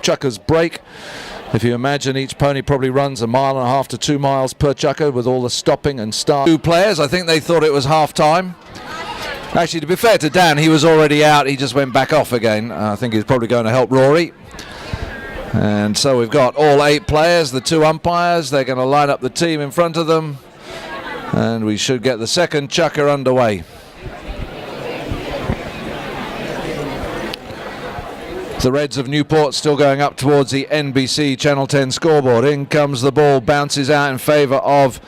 Chukker's break. If you imagine each pony probably runs 1.5 miles to 2 miles per Chukker with all the stopping and start. 2 players, I think they thought it was half time. Actually, to be fair to Dan, he was already out. He just went back off again. I think he's probably going to help Rory. And so we've got all 8 players, the 2 umpires. They're going to line up the team in front of them. And we should get the second Chukker underway. The Reds of Newport still going up towards the NBC Channel 10 scoreboard. In comes the ball, bounces out in favour of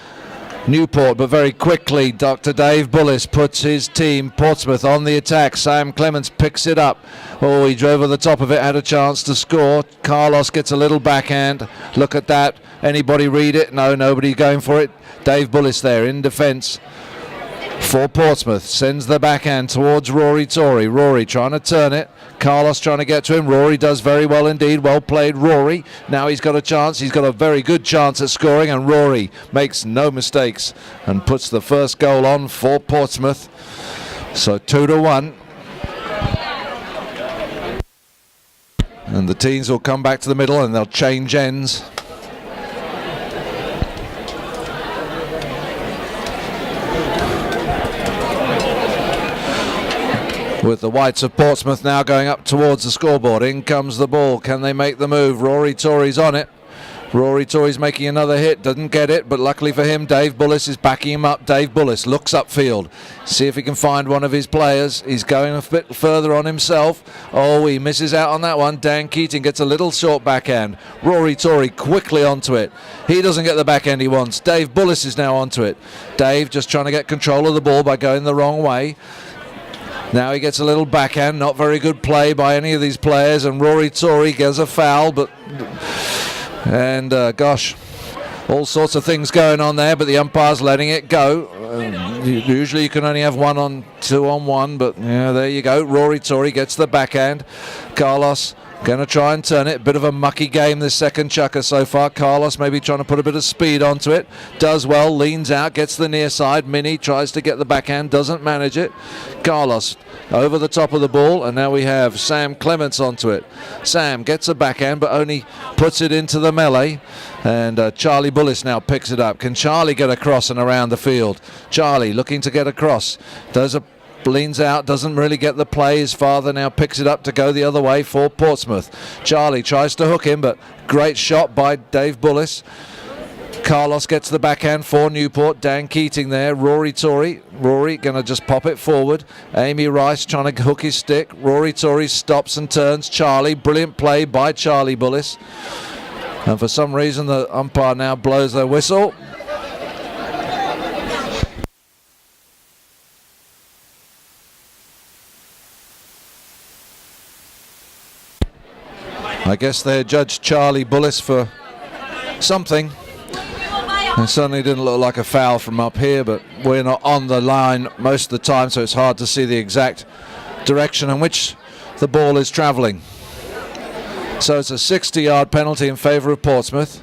Newport, but very quickly Dr. Dave Bullis puts his team, Portsmouth, on the attack. Sam Clemens picks it up. Oh, he drove over the top of it, had a chance to score. Carlos gets a little backhand. Look at that. Anybody read it? No, nobody going for it. Dave Bullis there in defence for Portsmouth. Sends the backhand towards Rory Torrey. Rory trying to turn it. Carlos trying to get to him. Rory does very well indeed. Well played, Rory. Now he's got a chance. He's got a very good chance at scoring, and Rory makes no mistakes and puts the first goal on for Portsmouth. So 2-1. And the teams will come back to the middle and they'll change ends. With the whites of Portsmouth now going up towards the scoreboard. In comes the ball. Can they make the move? Rory Torrey's on it. Rory Torrey's making another hit. Doesn't get it, but luckily for him, Dave Bullis is backing him up. Dave Bullis looks upfield. See if he can find one of his players. He's going a bit further on himself. Oh, he misses out on that one. Dan Keating gets a little short backhand. Rory Torrey quickly onto it. He doesn't get the backhand he wants. Dave Bullis is now onto it. Dave just trying to get control of the ball by going the wrong way. Now he gets a little backhand, not very good play by any of these players, and Rory Torrey gets a foul, gosh, all sorts of things going on there, but the umpire's letting it go. Usually you can only have 1 on 2 on 1, but yeah, there you go. Rory Torrey gets the backhand. Carlos going to try and turn it. Bit of a mucky game this second Chukker so far. Carlos maybe trying to put a bit of speed onto it. Does well, leans out, gets the near side. Minnie tries to get the backhand, doesn't manage it. Carlos over the top of the ball, and now we have Sam Clemens onto it. Sam gets a backhand, but only puts it into the melee. And Charlie Bullis now picks it up. Can Charlie get across and around the field? Charlie looking to get across. Leans out, doesn't really get the play. His father now picks it up to go the other way for Portsmouth. Charlie tries to hook him, but great shot by Dave Bullis. Carlos gets the backhand for Newport. Dan Keating there. Rory Torrey. Rory going to just pop it forward. Amy Rice trying to hook his stick. Rory Torrey stops and turns. Charlie. Brilliant play by Charlie Bullis. And for some reason the umpire now blows their whistle. I guess they judged Charlie Bullis for something. It certainly didn't look like a foul from up here, but we're not on the line most of the time, so it's hard to see the exact direction in which the ball is travelling. So it's a 60-yard penalty in favour of Portsmouth.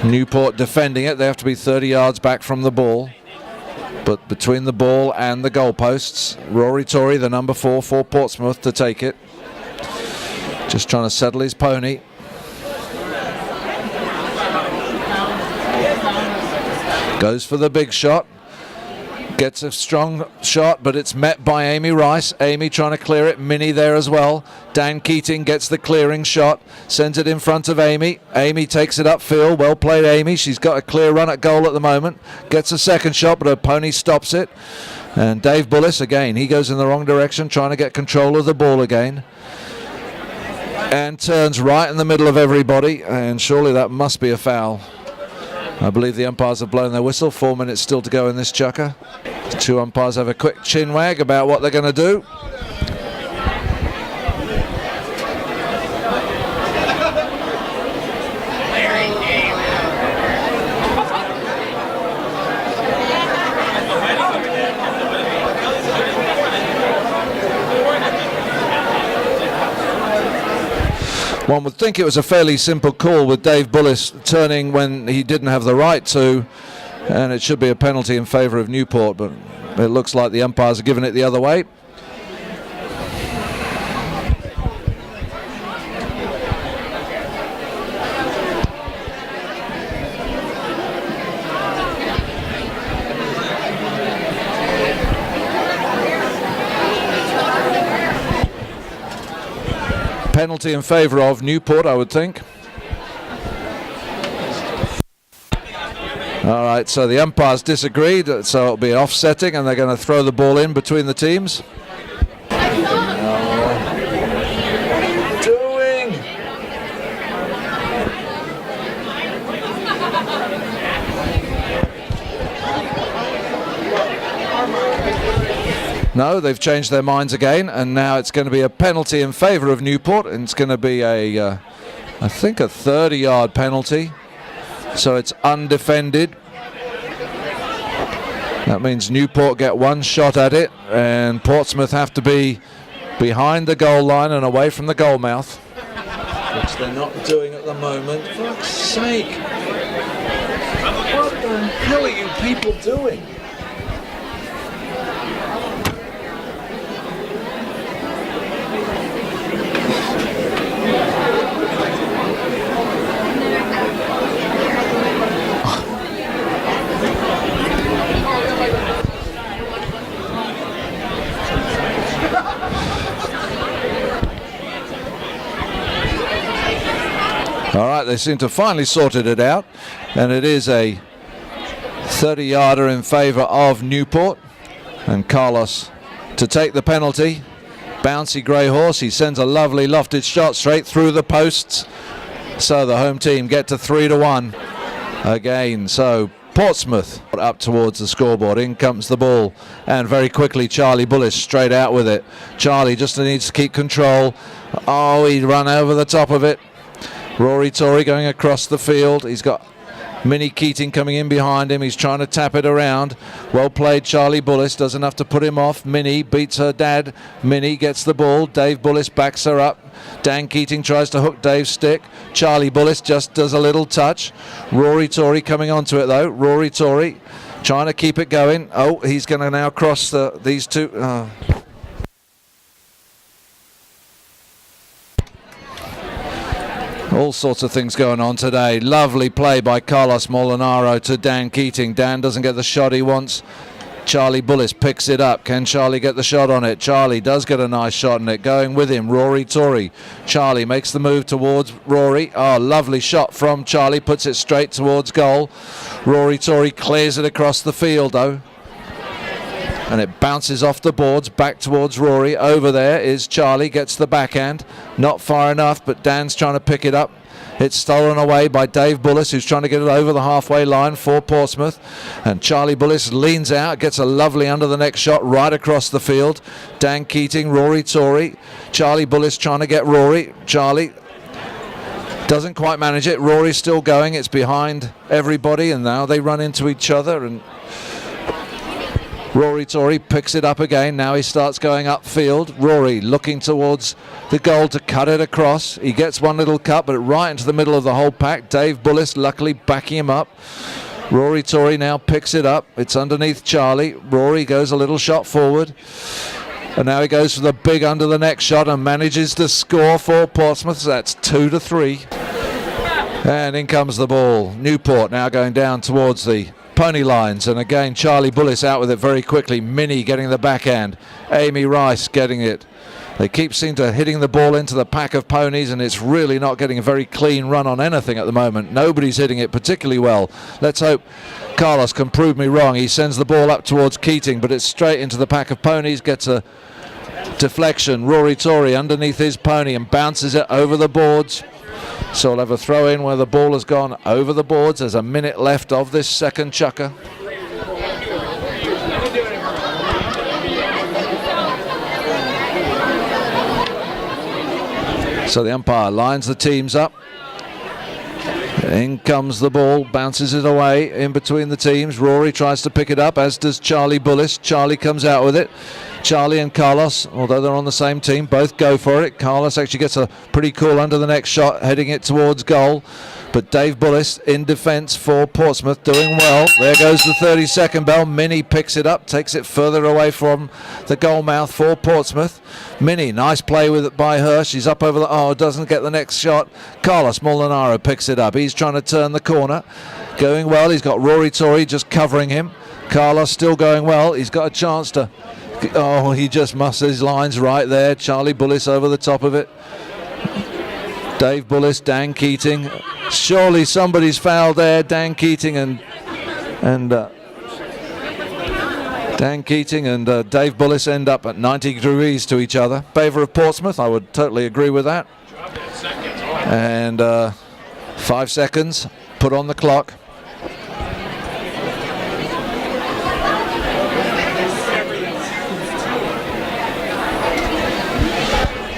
Newport defending it. They have to be 30 yards back from the ball. But between the ball and the goalposts, Rory Torrey, the number 4 for Portsmouth, to take it. Just trying to settle his pony. Goes for the big shot. Gets a strong shot, but it's met by Amy Rice. Amy trying to clear it. Minnie there as well. Dan Keating gets the clearing shot. Sends it in front of Amy. Amy takes it upfield. Well played, Amy. She's got a clear run at goal at the moment. Gets a second shot, but her pony stops it. And Dave Bullis, again, he goes in the wrong direction, trying to get control of the ball again. And turns right in the middle of everybody, and surely that must be a foul. I believe the umpires have blown their whistle. 4 minutes still to go in this Chukker. The 2 umpires have a quick chin wag about what they're going to do. One would think it was a fairly simple call with Dave Bullis turning when he didn't have the right to, and it should be a penalty in favour of Newport, but it looks like the umpires are giving it the other way. penalty in favour of Newport, I would think. All right, so the umpires disagreed, so it'll be offsetting, and they're going to throw the ball in between the teams. No, they've changed their minds again, and now it's going to be a penalty in favour of Newport, and it's going to be I think a 30-yard penalty, so it's undefended. That means Newport get one shot at it, and Portsmouth have to be behind the goal line and away from the goal mouth, which they're not doing at the moment. For fuck's sake! What the hell are you people doing? All right, they seem to finally sorted it out, and it is a 30-yarder in favour of Newport, and Carlos to take the penalty. Bouncy grey horse, he sends a lovely lofted shot straight through the posts, so the home team get to 3-1 again. So Portsmouth up towards the scoreboard. In comes the ball, and very quickly Charlie Bullis straight out with it. Charlie just needs to keep control. Oh, he'd run over the top of it. Rory Torrey going across the field. He's got Minnie Keating coming in behind him. He's trying to tap it around. Well played, Charlie Bullis. Does enough to put him off. Minnie beats her dad. Minnie gets the ball. Dave Bullis backs her up. Dan Keating tries to hook Dave's stick. Charlie Bullis just does a little touch. Rory Torrey coming onto it though. Rory Torrey trying to keep it going. Oh, he's going to now cross these two. All sorts of things going on today. Lovely play by Carlos Maldonado to Dan Keating. Dan doesn't get the shot he wants. Charlie Bullis picks it up. Can Charlie get the shot on it? Charlie does get a nice shot on it. Going with him, Rory Torrey. Charlie makes the move towards Rory. Oh, lovely shot from Charlie. Puts it straight towards goal. Rory Torrey clears it across the field though, and it bounces off the boards back towards Rory. Over there is Charlie, gets the backhand. Not far enough, but Dan's trying to pick it up. It's stolen away by Dave Bullis, who's trying to get it over the halfway line for Portsmouth. And Charlie Bullis leans out, gets a lovely under the neck shot right across the field. Dan Keating, Rory Torrey. Charlie Bullis trying to get Rory. Charlie doesn't quite manage it. Rory's still going. It's behind everybody, and now they run into each other, and Rory Torrey picks it up again. Now he starts going upfield. Rory looking towards the goal to cut it across. He gets one little cut, but right into the middle of the whole pack. Dave Bullis luckily backing him up. Rory Torrey now picks it up. It's underneath Charlie. Rory goes a little shot forward, and now he goes for the big under the neck shot and manages to score for Portsmouth. So that's 2-3. And in comes the ball. Newport now going down towards the pony lines, and again Charlie Bullis out with it very quickly. Minnie getting the backhand. Amy Rice getting it. They keep seem to hitting the ball into the pack of ponies, and it's really not getting a very clean run on anything at the moment. Nobody's hitting it particularly well. Let's hope Carlos can prove me wrong. He sends the ball up towards Keating, but it's straight into the pack of ponies. Gets a deflection. Rory Torrey underneath his pony and bounces it over the boards. So we'll have a throw in where the ball has gone over the boards. There's a minute left of this second chukker. So the umpire lines the teams up. In comes the ball, bounces it away in between the teams. Rory tries to pick it up, as does Charlie Bullis. Charlie comes out with it. Charlie and Carlos, although they're on the same team, both go for it. Carlos actually gets a pretty cool under the neck shot, heading it towards goal. But Dave Bullis in defence for Portsmouth, doing well. There goes the 30-second bell. Minnie picks it up, takes it further away from the goal mouth for Portsmouth. Minnie, nice play with it by her. She's up over the... Oh, doesn't get the next shot. Carlos Maldonado picks it up. He's trying to turn the corner. Going well. He's got Rory Torrey just covering him. Carlos still going well. He's got a chance to... Oh, he just mussed his lines right there. Charlie Bullis over the top of it. Dave Bullis, Dan Keating. Surely somebody's fouled there. Dan Keating and Dan Keating and Dave Bullis end up at 90 degrees to each other. Favour of Portsmouth, I would totally agree with that. And 5 seconds put on the clock.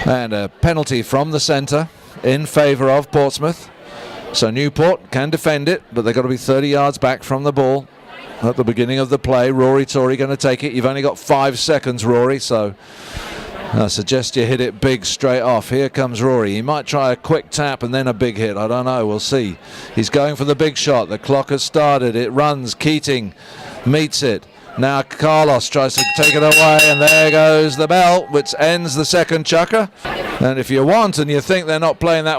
And a penalty from the centre in favour of Portsmouth. So Newport can defend it, but they've got to be 30 yards back from the ball at the beginning of the play. Rory, Torrey going to take it. You've only got 5 seconds, Rory, so I suggest you hit it big straight off. Here comes Rory. He might try a quick tap and then a big hit. I don't know. We'll see. He's going for the big shot. The clock has started. It runs. Keating meets it. Now Carlos tries to take it away, and there goes the bell, which ends the second chukker. And if you want and you think they're not playing that